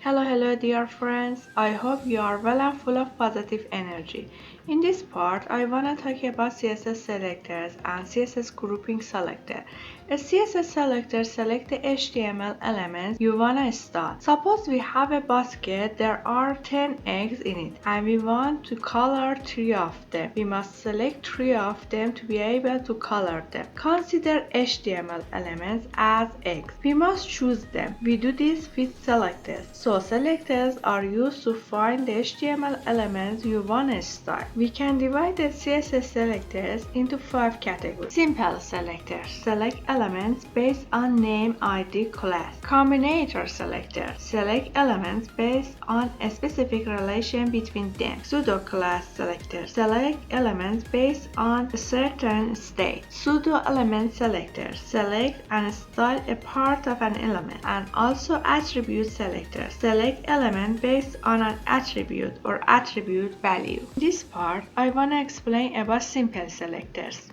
Hello dear friends, I hope you are well and full of positive energy. In this part, I wanna talk about CSS selectors and CSS grouping selector. A CSS selector selects the HTML elements you wanna style. Suppose we have a basket, there are 10 eggs in it and we want to color 3 of them. We must select 3 of them to be able to color them. Consider HTML elements as eggs. We must choose them. We do this with selectors. So selectors are used to find the HTML elements you want to style. We can divide the CSS selectors into 5 categories. Simple selectors select elements based on name, ID, class. Combinator selector select elements based on a specific relation between them. Pseudo class selector select elements based on a certain state. Pseudo element selector select and style a part of an element, and also attribute selector select element based on an attribute or attribute value. In this part, I want to explain about simple selectors.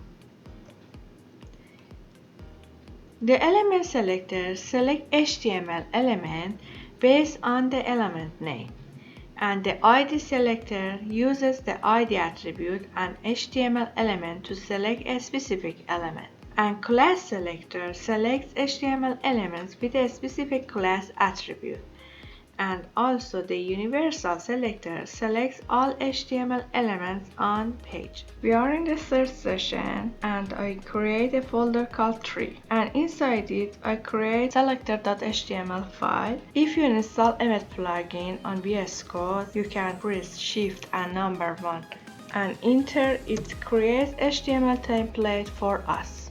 The element selector select HTML element based on the element name, and the ID selector uses the ID attribute and HTML element to select a specific element. And class selector selects HTML elements with a specific class attribute. And also the universal selector selects all HTML elements on page. We are in the third session and I create a folder called tree, and inside it I create selector.html file. If you install Emmet plugin on VS Code, you can press shift and number 1 and enter. It creates HTML template for us.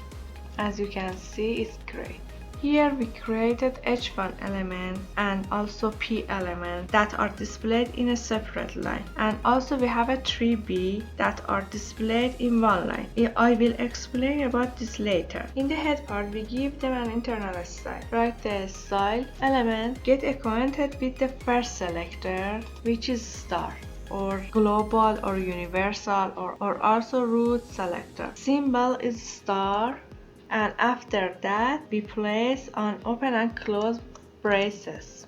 As you can see, it's great. Here we created H1 elements and also P elements that are displayed in a separate line, and also we have a 3B that are displayed in one line. I will explain about this later. In the head part, we give them an internal style. Write the style element, get acquainted with the first selector, which is star, or global or universal, or also root selector. Symbol is star, and after that we place on open and close braces.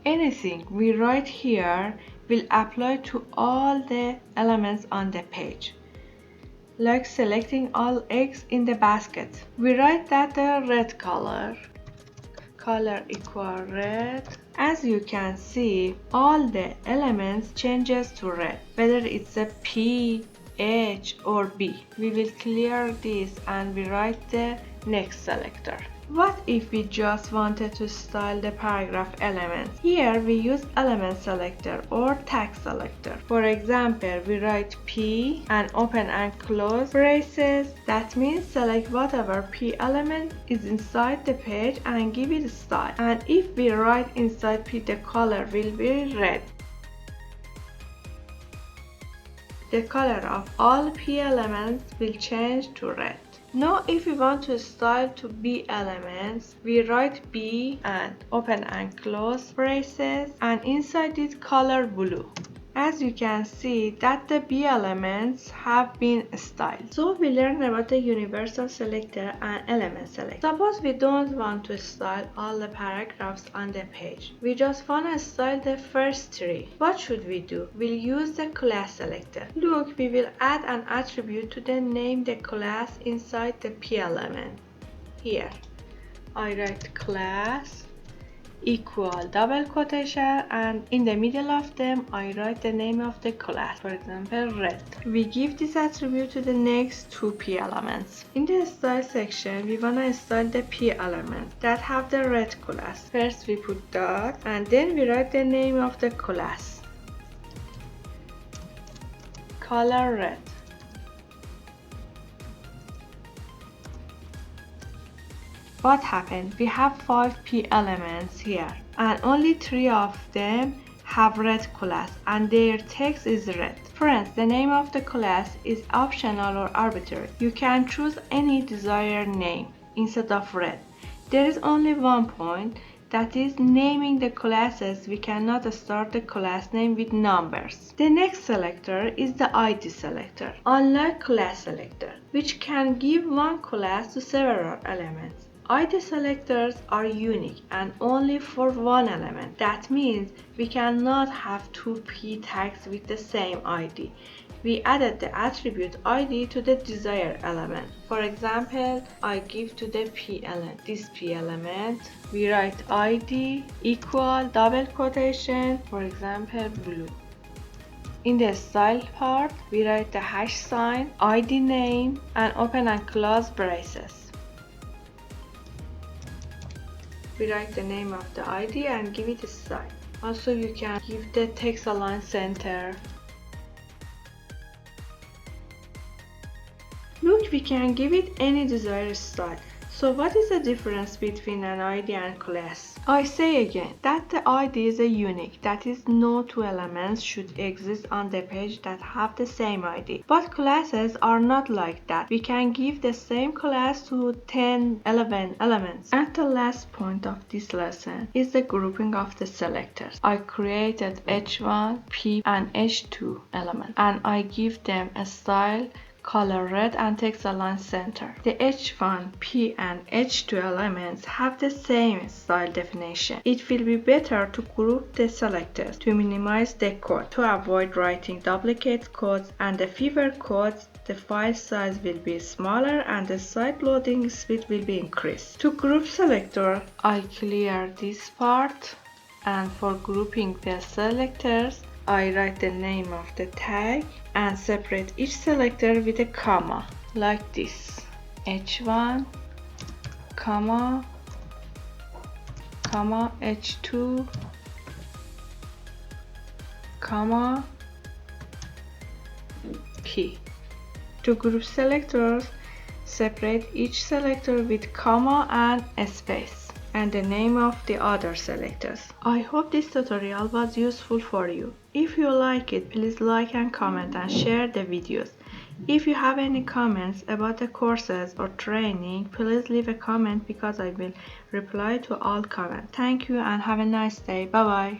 Anything we write here will apply to all the elements on the page, like selecting all eggs in the basket. We write that the red color equal red. As you can see, all the elements changes to red, whether it's a P, H or B. We will clear this and we write the next selector. What if we just wanted to style the paragraph elements? Here we use element selector or tag selector. For example, we write P and open and close braces. That means select whatever P element is inside the page and give it a style. And if we write inside P, the color will be red. The color of all P elements will change to red. Now if we want to style to B elements, we write B and open and close braces, and inside it color blue. As you can see that the B elements have been styled. So we learned about the universal selector and element selector. Suppose we don't want to style all the paragraphs on the page. We just want to style the first 3. What should we do? We'll use the class selector. Look, we will add an attribute to the name the class inside the P element. Here, I write class equal double quotation, and in the middle of them I write the name of the class, for example red. We give this attribute to the next 2 P elements. In the style section, we wanna style the P elements that have the red class. First we put dot and then we write the name of the class, color red. What happened? We have 5 P elements here and only 3 of them have red class and their text is red. Friends, the name of the class is optional or arbitrary. You can choose any desired name instead of red. There is only one point, that is naming the classes. We cannot start the class name with numbers. The next selector is the ID selector, unlike class selector, which can give one class to several elements. ID selectors are unique and only for one element. That means we cannot have two p tags with the same ID. We added the attribute ID to the desired element. For example, I give to the this p element, we write ID equal double quotation, for example blue. In the style part, we write the hash sign, ID name, and open and close braces. We write the name of the ID and give it a style. Also, you can give the text align center. Look, we can give it any desired style. So what is the difference between an ID and class? I say again that the ID is a unique, that is no two elements should exist on the page that have the same ID. But classes are not like that. We can give the same class to 10, 11 elements. And the last point of this lesson is the grouping of the selectors. I created H1, P and H2 elements and I give them a style, color red and text align center. The H1, P and H2 elements have the same style definition. It will be better to group the selectors to minimize the code, to avoid writing duplicate codes, and the fewer codes the file size will be smaller and the site loading speed will be increased. To group selector, I clear this part, and for grouping the selectors, I write the name of the tag and separate each selector with a comma, like this. H1, comma, comma, H2, comma, P. To group selectors, separate each selector with comma and a space, and the name of the other selectors. I hope this tutorial was useful for you. If you like it, please like and comment and share the videos. If you have any comments about the courses or training, please leave a comment because I will reply to all comments. Thank you and have a nice day. Bye bye.